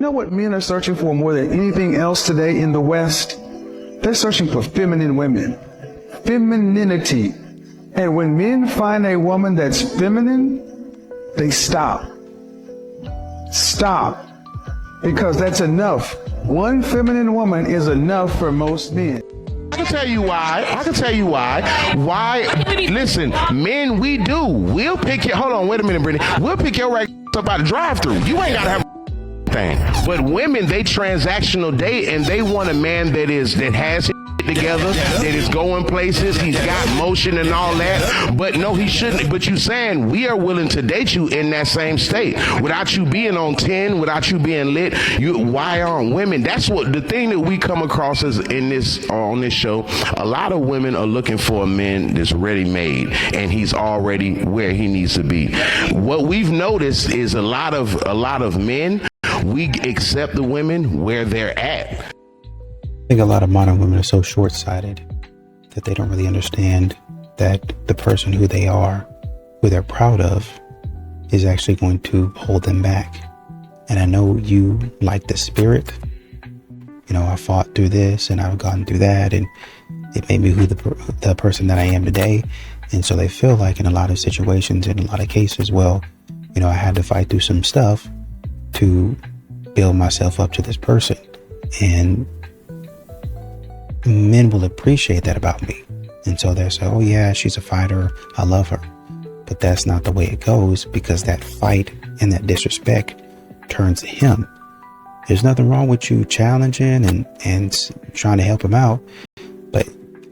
know what men are searching for more than anything else today in the West? They're searching for feminine women. Femininity. And when men find a woman that's feminine, they stop. Stop. Because that's enough. One feminine woman is enough for most men. I can tell you why. Listen, men, we'll pick your, hold on, wait a minute, Brittany. We'll pick your right up out the drive-thru. You ain't gotta have thing. But women, they transactional date, and they want a man that has together, that is going places, he's got motion and all that. But no, he shouldn't. But you saying we are willing to date you in that same state without you being on 10, without you being lit. Why aren't women? That's what the thing that we come across is on this show. A lot of women are looking for a man that's ready made and he's already where he needs to be. What we've noticed is a lot of men, we accept the women where they're at. I think a lot of modern women are so short-sighted that they don't really understand that the person who they are, who they're proud of, is actually going to hold them back. And I know you like the spirit. You know, I fought through this and I've gone through that, and it made me the person that I am today. And so they feel like in a lot of situations, in a lot of cases, well, you know, I had to fight through some stuff to build myself up to this person. And men will appreciate that about me. And so they'll say, oh yeah, she's a fighter, I love her. But that's not the way it goes, because that fight and that disrespect turns to him. There's nothing wrong with you challenging and trying to help him out. But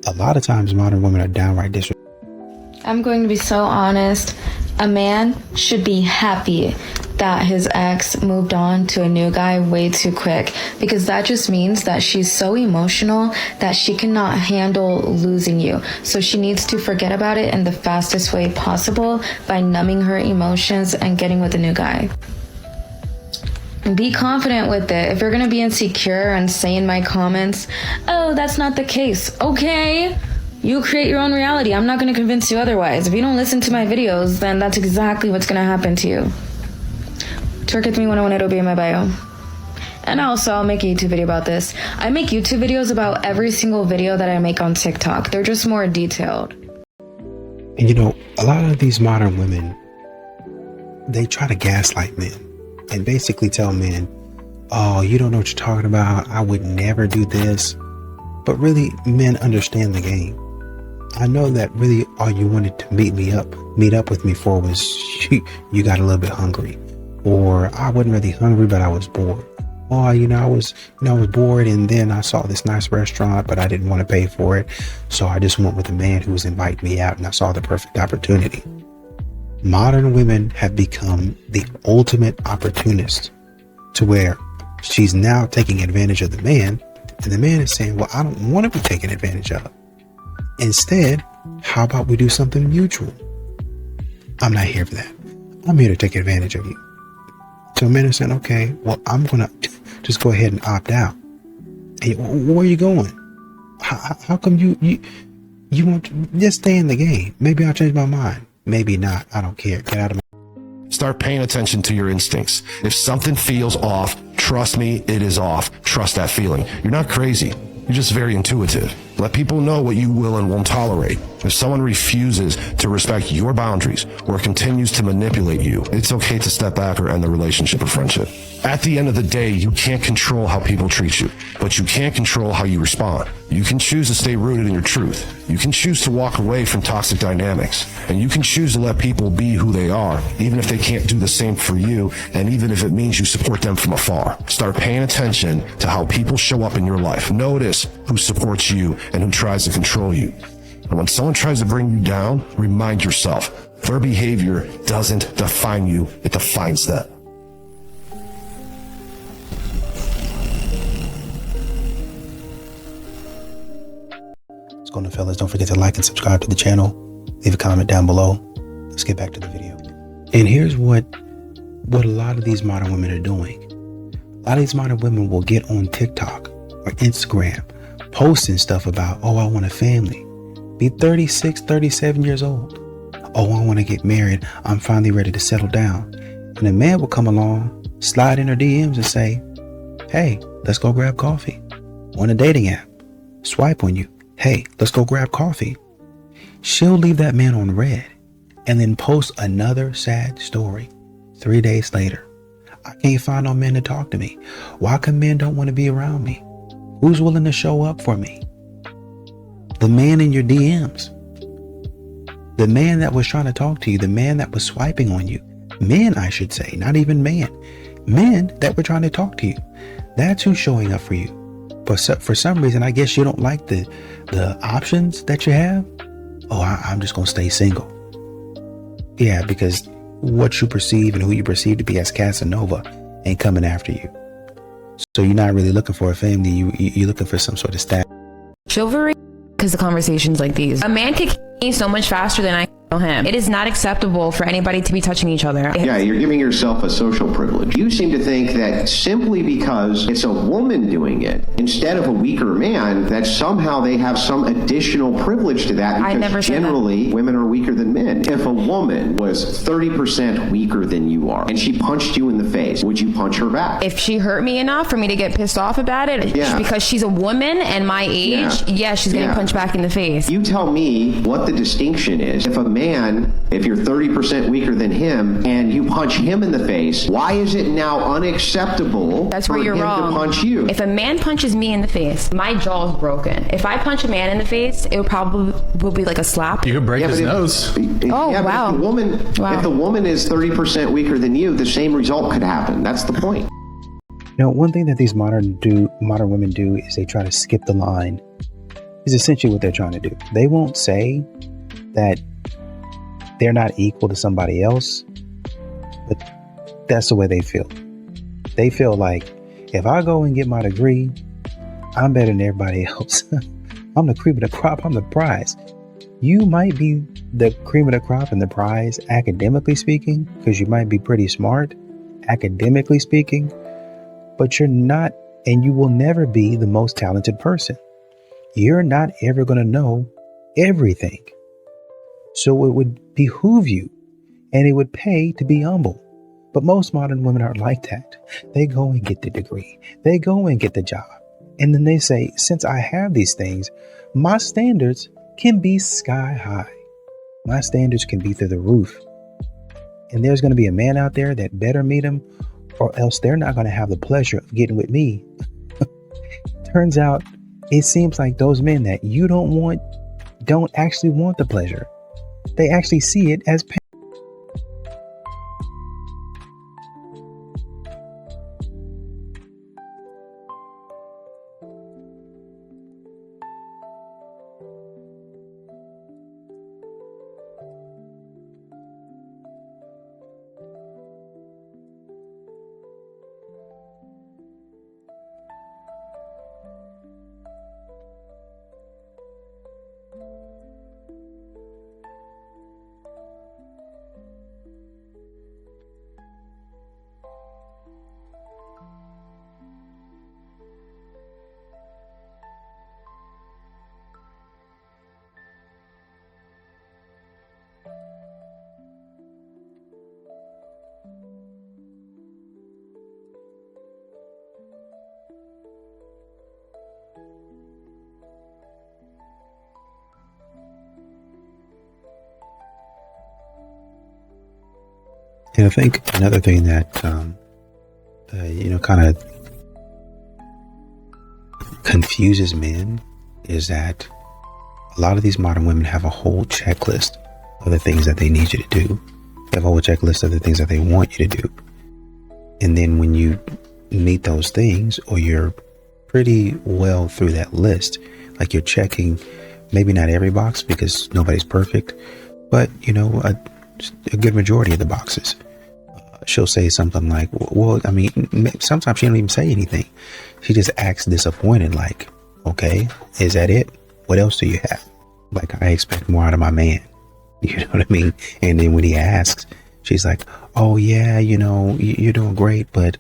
a lot of times modern women are downright disrespectful. I'm going to be so honest. A man should be happy that his ex moved on to a new guy way too quick, because that just means that she's so emotional that she cannot handle losing you. So she needs to forget about it in the fastest way possible by numbing her emotions and getting with a new guy. Be confident with it. If you're gonna be insecure and say in my comments, oh, that's not the case, okay, you create your own reality. I'm not gonna convince you otherwise. If you don't listen to my videos, then that's exactly what's gonna happen to you. Twerk with me 101, it'll be in my bio. And also, I'll make a YouTube video about this. I make YouTube videos about every single video that I make on TikTok. They're just more detailed. And you know, a lot of these modern women, they try to gaslight men and basically tell men, oh, you don't know what you're talking about, I would never do this. But really, men understand the game. I know that really all you wanted to meet up with me for was you got a little bit hungry. Or I wasn't really hungry, but I was bored. Or, I was bored, and then I saw this nice restaurant, but I didn't want to pay for it. So I just went with a man who was inviting me out, and I saw the perfect opportunity. Modern women have become the ultimate opportunist, to where she's now taking advantage of the man, and the man is saying, well, I don't want to be taken advantage of. Instead, how about we do something mutual? I'm not here for that. I'm here to take advantage of you. So men are saying, okay, well, I'm going to just go ahead and opt out. Hey, where are you going? How come you want to just stay in the game? Maybe I'll change my mind. Maybe not. I don't care. Get out of my... Start paying attention to your instincts. If something feels off, trust me, it is off. Trust that feeling. You're not crazy. You're just very intuitive. Let people know what you will and won't tolerate. If someone refuses to respect your boundaries or continues to manipulate you, it's okay to step back or end the relationship or friendship. At the end of the day, you can't control how people treat you, but you can control how you respond. You can choose to stay rooted in your truth. You can choose to walk away from toxic dynamics, and you can choose to let people be who they are, even if they can't do the same for you, and even if it means you support them from afar. Start paying attention to how people show up in your life. Notice who supports you and who tries to control you. And when someone tries to bring you down, remind yourself, their behavior doesn't define you, it defines them. What's going on, fellas? Don't forget to like and subscribe to the channel. Leave a comment down below. Let's get back to the video. And here's what a lot of these modern women are doing. A lot of these modern women will get on TikTok or Instagram posting stuff about, oh, I want a family. Be 36, 37 years old. Oh, I want to get married. I'm finally ready to settle down. And a man will come along, slide in her DMs and say, Hey, let's go grab coffee. On a dating app, swipe on you. Hey, let's go grab coffee. She'll leave that man on red and then post another sad story 3 days later. I can't find no men to talk to me. Why come men don't want to be around me? Who's willing to show up for me? The man in your DMs. The man that was trying to talk to you. The man that was swiping on you. Men, I should say, not even man. Men that were trying to talk to you. That's who's showing up for you. But for some reason, I guess you don't like the options that you have. Oh, I'm just going to stay single. Yeah, because what you perceive and who you perceive to be as Casanova ain't coming after you. So you're not really looking for a family. You're looking for some sort of status. Chivalry, because of conversations like these. A man can kill me so much faster than I can kill him. It is not acceptable for anybody to be touching each other. Yeah, you're giving yourself a social privilege. You seem to think that simply because it's a woman doing it instead of a weaker man, that somehow they have some additional privilege to that, because I never said generally women are weaker than men. If a woman was 30% weaker than you are and she punched you in the face, would you punch her back? If she hurt me enough for me to get pissed off about it, because she's a woman and my age, she's getting punched back in the face. You tell me what the distinction is. If a man, if you're 30% weaker than him and you punch him in the face, why is it now unacceptable That's where you're wrong. to punch you? If a man punches me in the face, my jaw is broken. If I punch a man in the face, it will be like a slap. You could break his nose. Oh, wow. If the woman is 30% weaker than you, the same result could happen. That's the point. One thing that these modern women do is they try to skip the line. Is essentially what they're trying to do. They won't say that they're not equal to somebody else, but that's the way they feel. They feel like, if I go and get my degree, I'm better than everybody else. I'm the cream of the crop. I'm the prize. You might be the cream of the crop and the prize, academically speaking, because you might be pretty smart, academically speaking, but you're not, and you will never be the most talented person. You're not ever going to know everything. So it would behoove you, and it would pay to be humble. But most modern women aren't like that. They go and get the degree. They go and get the job. And then they say, since I have these things, my standards can be sky high. My standards can be through the roof. And there's going to be a man out there that better meet him, or else they're not going to have the pleasure of getting with me. Turns out, it seems like those men that you don't actually want the pleasure. They actually see it as pain. And I think another thing that, kind of confuses men is that a lot of these modern women have a whole checklist of the things that they need you to do. They have a whole checklist of the things that they want you to do. And then when you meet those things, or you're pretty well through that list, like you're checking maybe not every box because nobody's perfect, but a good majority of the boxes. She'll say something like, well, I mean, sometimes she don't even say anything. She just acts disappointed, like, okay, is that it? What else do you have? Like, I expect more out of my man. You know what I mean? And then when he asks, she's like, oh yeah, you're doing great, but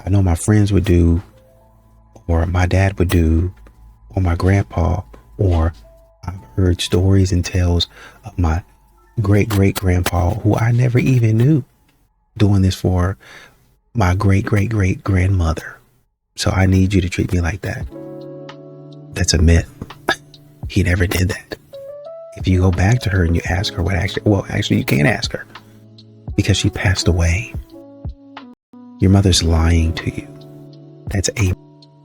I know my friends would do, or my dad would do, or my grandpa, or I've heard stories and tales of my great-great-grandpa, who I never even knew, doing this for my great-great-great-grandmother. So I need you to treat me like that. That's a myth. He never did that. If you go back to her and you ask her what actually you can't ask her because she passed away. Your mother's lying to you. That's a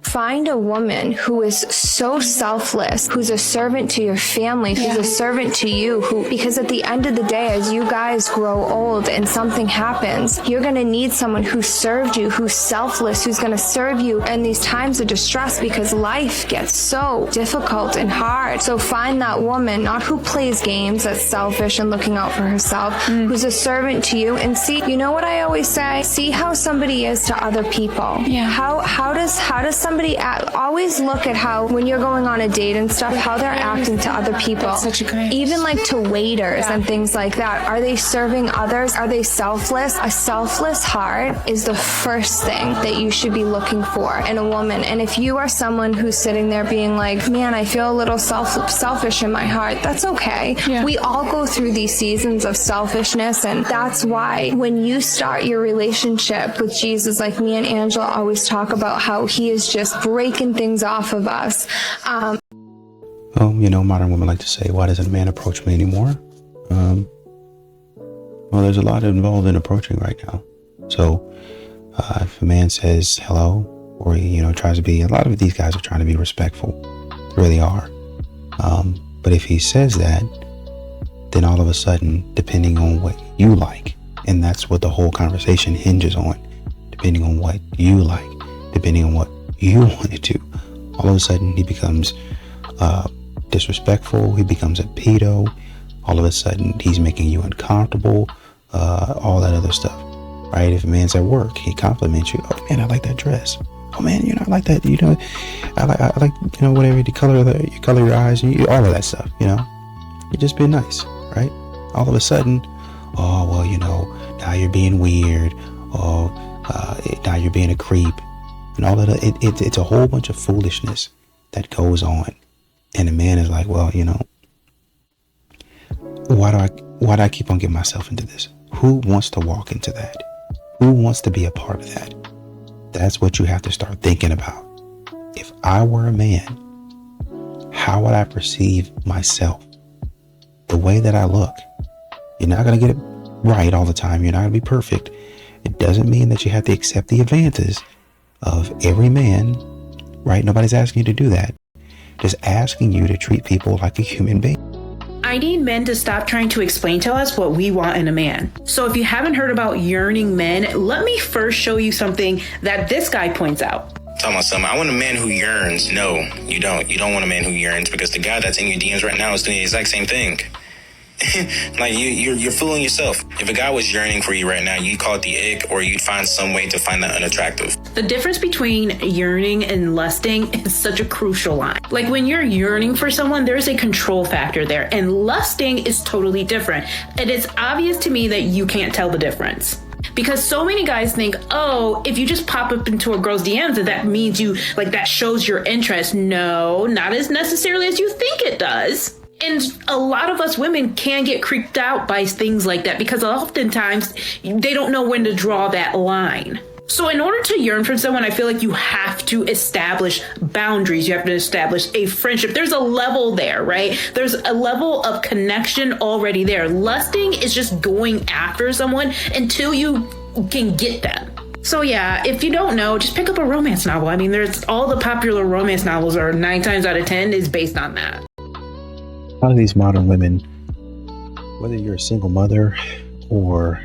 Find a woman who is so selfless, who's a servant to your family, who's a servant to you, because at the end of the day, as you guys grow old and something happens, you're going to need someone who served you, who's selfless, who's going to serve you in these times of distress because life gets so difficult and hard. So find that woman, not who plays games, that's selfish and looking out for herself, who's a servant to you. And see, you know what I always say? See how somebody is to other people. Yeah. How does somebody act? Always look at how, when you're going on a date and stuff, how they're acting to other people. That's such a great. Even like to waiters and things like that. Are they serving others? Are they selfless? A selfless heart is the first thing that you should be looking for in a woman. And if you are someone who's sitting there being like, man, I feel a little selfish in my heart, that's okay. Yeah. We all go through these seasons of selfishness, and that's why when you start your relationship with Jesus, like me and Angela always talk about how he is just breaking things off of us. Modern women like to say, why doesn't a man approach me anymore? Well, there's a lot involved in approaching right now. So if a man says hello, or he, tries to be, a lot of these guys are trying to be respectful. They really are. But if he says that, then all of a sudden, depending on what you like, and that's what the whole conversation hinges on, depending on what you like, depending on what you want to do, all of a sudden he becomes disrespectful, he becomes a pedo, all of a sudden he's making you uncomfortable, all that other stuff, right? If a man's at work, he compliments you, oh man, I like that dress, oh man, I like that, I like whatever, you color your eyes, all of that stuff, you're just being nice, right? All of a sudden, oh well, now you're being weird, now you're being a creep, and all of that. It's a whole bunch of foolishness that goes on, and a man is like, well, why do I keep on getting myself into this? Who wants to walk into that? Who wants to be a part of that? That's what you have to start thinking about. If I were a man, how would I perceive myself? The way that I look. You're not going to get it right all the time. You're not going to be perfect. It doesn't mean that you have to accept the advances of every man, right? Nobody's asking you to do that. Just asking you to treat people like a human being. I need men to stop trying to explain to us what we want in a man. So if you haven't heard about yearning men, let me first show you something that this guy points out. Talking about something. I want a man who yearns. No, you don't. You don't want a man who yearns, because the guy that's in your DMs right now is doing the exact same thing. Like you're fooling yourself. If a guy was yearning for you right now, you'd call it the ick, or you'd find some way to find that unattractive. The difference between yearning and lusting is such a crucial line. Like when you're yearning for someone, there's a control factor there, and lusting is totally different. It is obvious to me that you can't tell the difference. Because so many guys think, oh, if you just pop up into a girl's DMs, that means you, like, that shows your interest. No, not as necessarily as you think it does. And a lot of us women can get creeped out by things like that, because oftentimes they don't know when to draw that line. So in order to yearn for someone, I feel like you have to establish boundaries. You have to establish a friendship. There's a level there, right? There's a level of connection already there. Lusting is just going after someone until you can get them. So yeah, if you don't know, just pick up a romance novel. I mean, there's all the popular romance novels are 9 times out of 10 is based on that. A lot of these modern women, whether you're a single mother or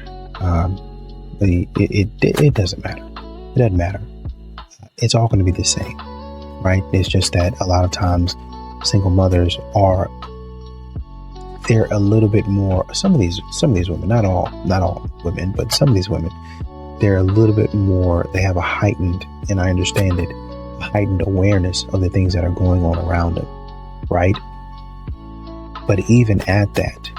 it doesn't matter. It doesn't matter. It's all going to be the same, right? It's just that a lot of times single mothers they're a little bit more, some of these women, not all women, but some of these women, they're a little bit more, they have a heightened, and I understand it, a heightened awareness of the things that are going on around them, right? But even at that,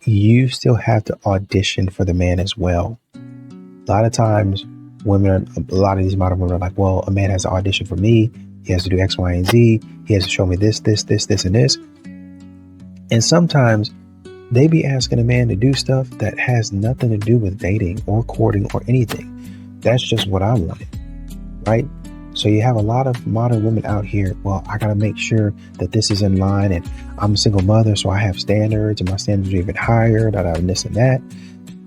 you still have to audition for the man as well. A lot of times, a lot of these modern women are like, well, a man has to audition for me. He has to do X, Y, and Z. He has to show me this, and this. And sometimes they be asking a man to do stuff that has nothing to do with dating or courting or anything. That's just what I wanted. right? So you have a lot of modern women out here. Well, I got to make sure that this is in line, and I'm a single mother, so I have standards, and my standards are even higher, and this and that.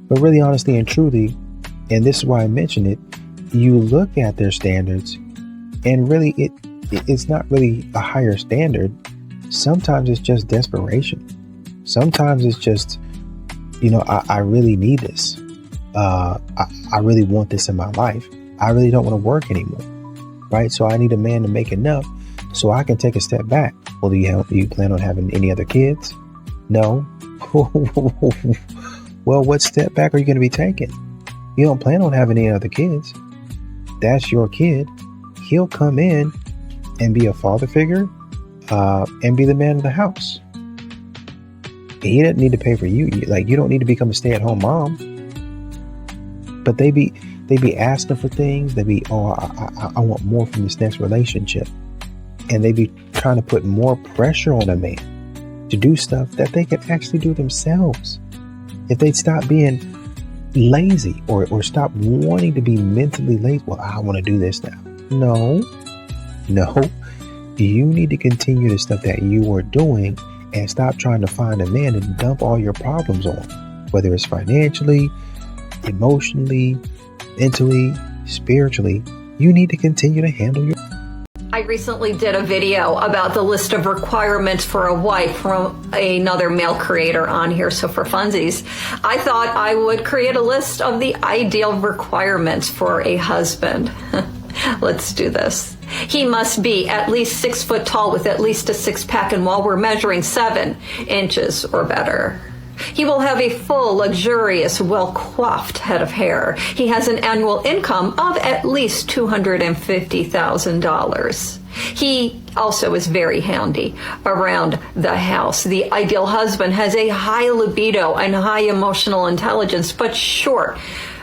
But really, honestly and truly, and this is why I mention it, you look at their standards, and really it's not really a higher standard. Sometimes it's just desperation. Sometimes it's just, I really need this. I really want this in my life. I really don't want to work anymore. Right? So I need a man to make enough so I can take a step back. Well, do you plan on having any other kids? No. Well, what step back are you going to be taking? You don't plan on having any other kids. That's your kid. He'll come in and be a father figure and be the man of the house. He doesn't need to pay for you. You don't need to become a stay-at-home mom. But they be asking for things. They be, I want more from this next relationship. And they be trying to put more pressure on a man to do stuff that they can actually do themselves. If they'd stop being lazy or stop wanting to be mentally lazy. Well, I want to do this now. No. You need to continue the stuff that you are doing and stop trying to find a man and dump all your problems on, whether it's financially, emotionally, mentally, spiritually. You need to continue to handle your... I recently did a video about the list of requirements for a wife from another male creator on here. So for funsies, I thought I would create a list of the ideal requirements for a husband. Let's do this. He must be at least 6 foot tall with at least a six-pack, and while we're measuring 7 inches or better. He will have a full, luxurious, well-coiffed head of hair. He has an annual income of at least $250,000. He also is very handy around the house. The ideal husband has a high libido and high emotional intelligence, but short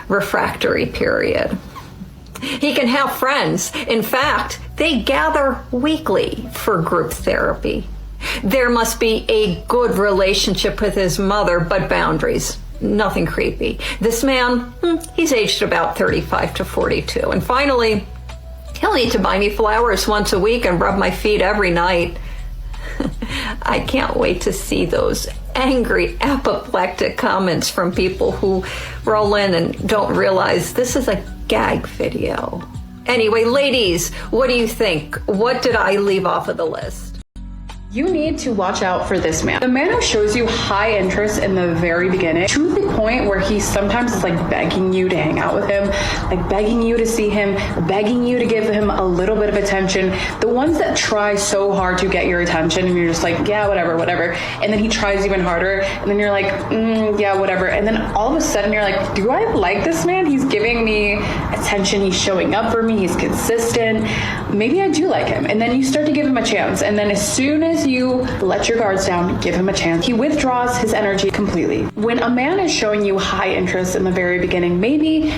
refractory period. He can have friends. In fact, they gather weekly for group therapy. There must be a good relationship with his mother, but boundaries. Nothing creepy. This man, he's aged about 35 to 42. And finally, he'll need to buy me flowers once a week and rub my feet every night. I can't wait to see those angry, apoplectic comments from people who roll in and don't realize this is a gag video. Anyway, ladies, what do you think? What did I leave off of the list? You need to watch out for this man. The man who shows you high interest in the very beginning, to the point where he sometimes is like begging you to hang out with him, like begging you to see him, begging you to give him a little bit of attention. The ones that try so hard to get your attention and you're just like, yeah, whatever. And then he tries even harder. And then you're like, yeah, whatever. And then all of a sudden you're like, do I like this man? He's giving me attention. He's showing up for me. He's consistent. Maybe I do like him. And then you start to give him a chance. And then as soon as you let your guards down, give him a chance, he withdraws his energy completely. When a man is showing you high interest in the very beginning, maybe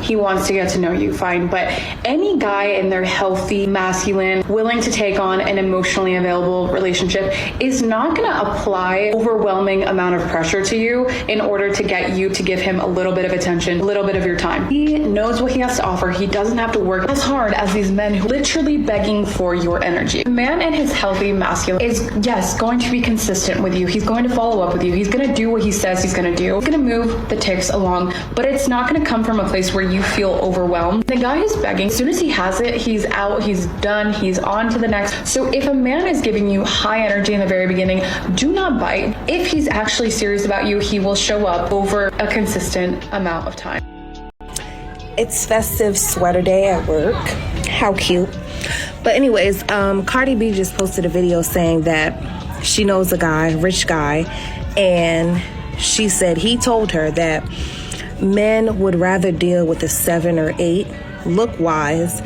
he wants to get to know you, fine. But any guy in their healthy, masculine, willing to take on an emotionally available relationship is not going to apply overwhelming amount of pressure to you in order to get you to give him a little bit of attention, a little bit of your time. He knows what he has to offer. He doesn't have to work as hard as these men who are literally begging for your energy. The man in his healthy masculine is, yes, going to be consistent with you. He's going to follow up with you. He's going to do what he says he's going to do. He's going to move the ticks along, but it's not going to come from a place where you feel overwhelmed. The guy who's begging, as soon as he has it, he's out, he's done, he's on to the next. So if a man is giving you high energy in the very beginning, do not bite. If he's actually serious about you, he will show up over a consistent amount of time. It's festive sweater day at work. How cute. But anyways, Cardi B just posted a video saying that she knows a guy, rich guy, and she said he told her that men would rather deal with a 7 or 8 look-wise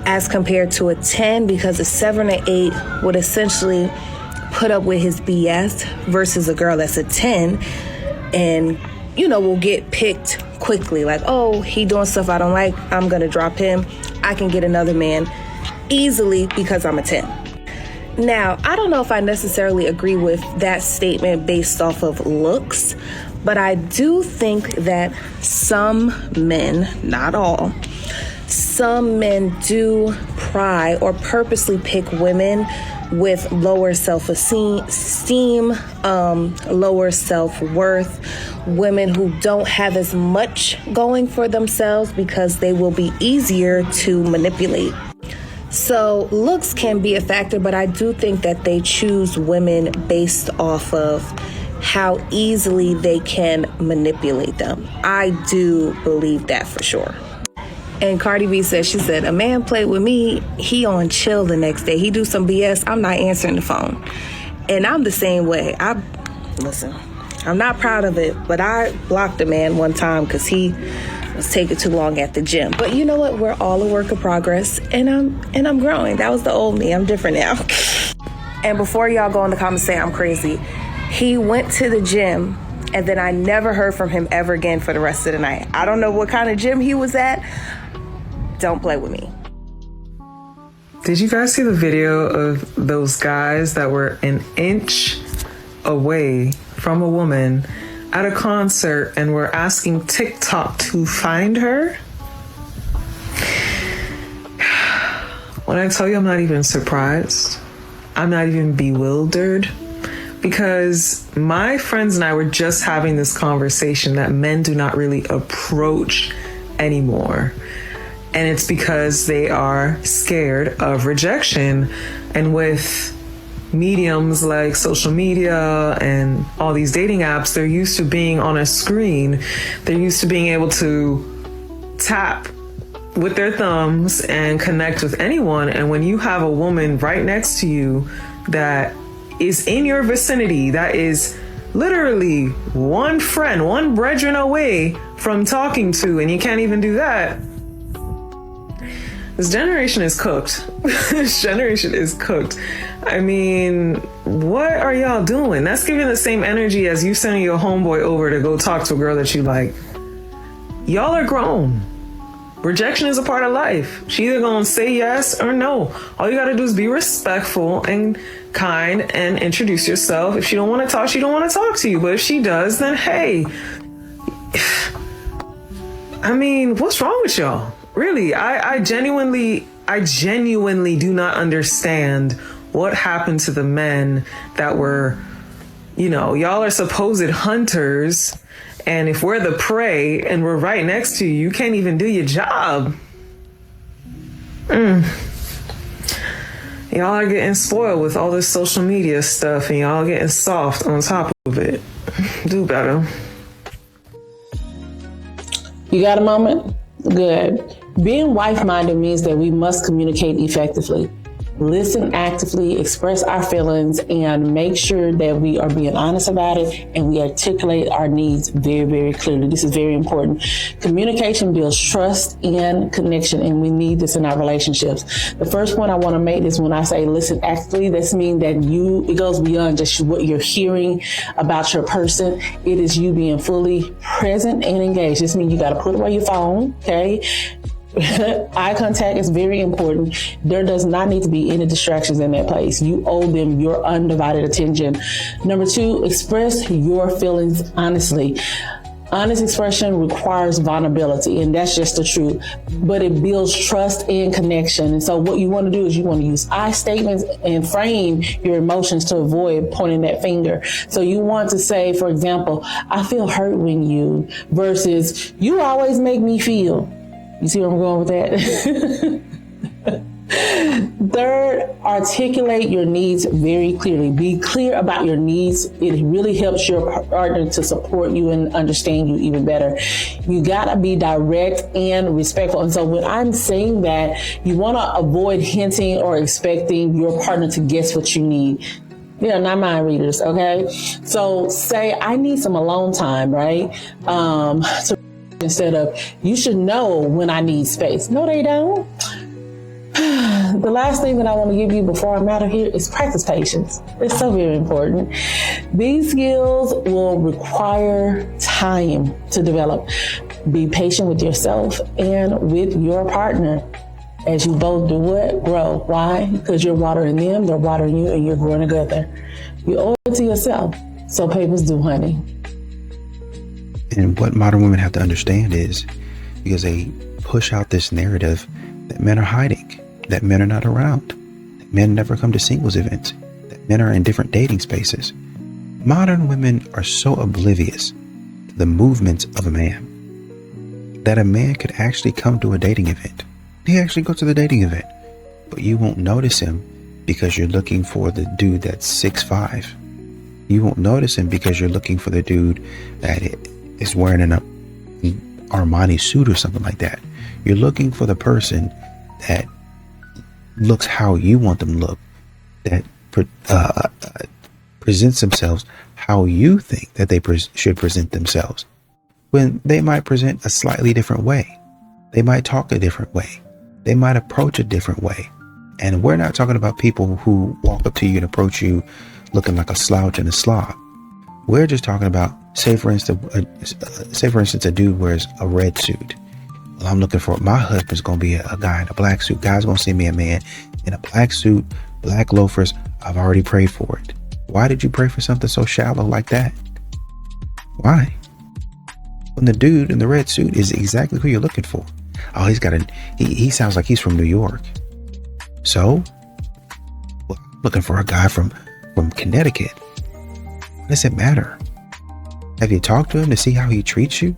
as compared to a 10, because a 7 or 8 would essentially put up with his BS versus a girl that's a 10 and, will get picked quickly. Like, oh, he doing stuff I don't like, I'm gonna drop him. I can get another man easily because I'm a 10. Now, I don't know if I necessarily agree with that statement based off of looks, but I do think that some men, not all, some men do pry or purposely pick women with lower self-esteem, lower self-worth, women who don't have as much going for themselves because they will be easier to manipulate. So looks can be a factor, but I do think that they choose women based off of how easily they can manipulate them. I do believe that for sure. And Cardi B said, she said, a man played with me, he on chill the next day. He do some BS, I'm not answering the phone. And I'm the same way. Listen, I'm not proud of it, but I blocked a man one time because he was taking too long at the gym. But you know what? We're all a work of progress, and I'm growing. That was the old me. I'm different now. And before y'all go in the comments say I'm crazy, he went to the gym, and then I never heard from him ever again for the rest of the night. I don't know what kind of gym he was at. Don't play with me. Did you guys see the video of those guys that were an inch away from a woman at a concert and were asking TikTok to find her? When I tell you I'm not even surprised, I'm not even bewildered, because my friends and I were just having this conversation that men do not really approach anymore. And it's because they are scared of rejection. And with mediums like social media and all these dating apps, they're used to being on a screen. They're used to being able to tap with their thumbs and connect with anyone. And when you have a woman right next to you that is in your vicinity, that is literally one friend, one brethren away from talking to, and you can't even do that, this generation is cooked. This generation is cooked. I mean, what are y'all doing? That's giving the same energy as you sending your homeboy over to go talk to a girl that you like. Y'all are grown. Rejection is a part of life. She either gonna say yes or no. All you gotta do is be respectful and kind and introduce yourself. If she don't wanna talk, she don't wanna talk to you. But if she does, then hey. I mean, what's wrong with y'all? Really, I genuinely do not understand what happened to the men that were, y'all are supposed hunters, and if we're the prey and we're right next to you, you can't even do your job. Y'all are getting spoiled with all this social media stuff, and y'all getting soft on top of it. Do better. You got a moment? Good. Being wife-minded means that we must communicate effectively, listen actively, express our feelings, and make sure that we are being honest about it and we articulate our needs very, very clearly. This is very important. Communication builds trust and connection, and we need this in our relationships. The first point I want to make is when I say listen actively, this means that it goes beyond just what you're hearing about your person. It is you being fully present and engaged. This means you got to put away your phone, okay? Eye contact is very important. There does not need to be any distractions in that place. You owe them your undivided attention. Number 2, express your feelings honestly. Honest expression requires vulnerability, and that's just the truth, but it builds trust and connection. And so what you want to do is you want to use I statements and frame your emotions to avoid pointing that finger. So you want to say, for example, I feel hurt when you, versus you always make me feel. You see where I'm going with that? Third, articulate your needs very clearly. Be clear about your needs. It really helps your partner to support you and understand you even better. You gotta be direct and respectful. And so when I'm saying that, you wanna avoid hinting or expecting your partner to guess what you need. Not mind readers, okay? So say, I need some alone time, right? Instead of, you should know when I need space. No, they don't. The last thing that I want to give you before I'm out of here is practice patience. It's so very important. These skills will require time to develop. Be patient with yourself and with your partner as you both do what? Grow. Why? Because you're watering them, they're watering you, and you're growing together. You owe it to yourself. So papers do, honey. And what modern women have to understand is, because they push out this narrative that men are hiding, that men are not around, that men never come to singles events, that men are in different dating spaces. Modern women are so oblivious to the movements of a man that a man could actually come to a dating event. He actually goes to the dating event, but you won't notice him because you're looking for the dude that's 6'5". You won't notice him because you're looking for the dude that is wearing an Armani suit or something like that. You're looking for the person that looks how you want them to look, that presents themselves how you think that they should present themselves, when they might present a slightly different way. They might talk a different way. They might approach a different way. And we're not talking about people who walk up to you and approach you looking like a slouch and a slob. We're just talking about, say for instance, a dude wears a red suit. Well, I'm looking for, my husband's going to be a guy in a black suit. God's going to send me a man in a black suit, black loafers. I've already prayed for it. Why did you pray for something so shallow like that? Why? When the dude in the red suit is exactly who you're looking for. Oh, he sounds like he's from New York. So, well, I'm looking for a guy from Connecticut. What does it matter? Have you talked to him to see how he treats you?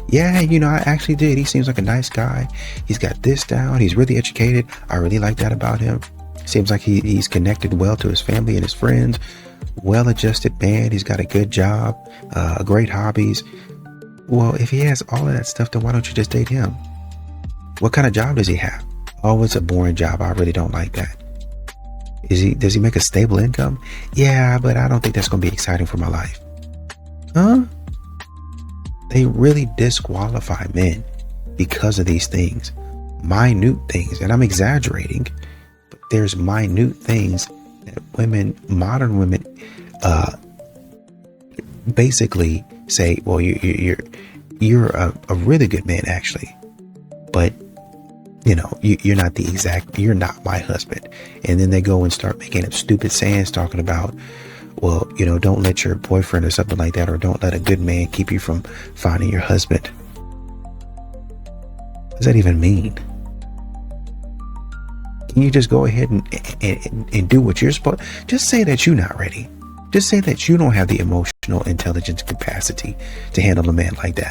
Yeah, I actually did. He seems like a nice guy. He's got this down. He's really educated. I really like that about him. Seems like he's connected well to his family and his friends. Well-adjusted man. He's got a good job, great hobbies. Well, if he has all of that stuff, then why don't you just date him? What kind of job does he have? Oh, it's a boring job. I really don't like that. Does he make a stable income? Yeah, but I don't think that's going to be exciting for my life. Huh? They really disqualify men because of these things. Minute things. And I'm exaggerating, but there's minute things that modern women, basically say, well, you're a really good man, actually. But you're not my husband. And then they go and start making up stupid sayings talking about, well, don't let your boyfriend or something like that, or don't let a good man keep you from finding your husband. What does that even mean? Can you just go ahead and do what you're supposed to? Just say that you're not ready. Just say that you don't have the emotional intelligence capacity to handle a man like that.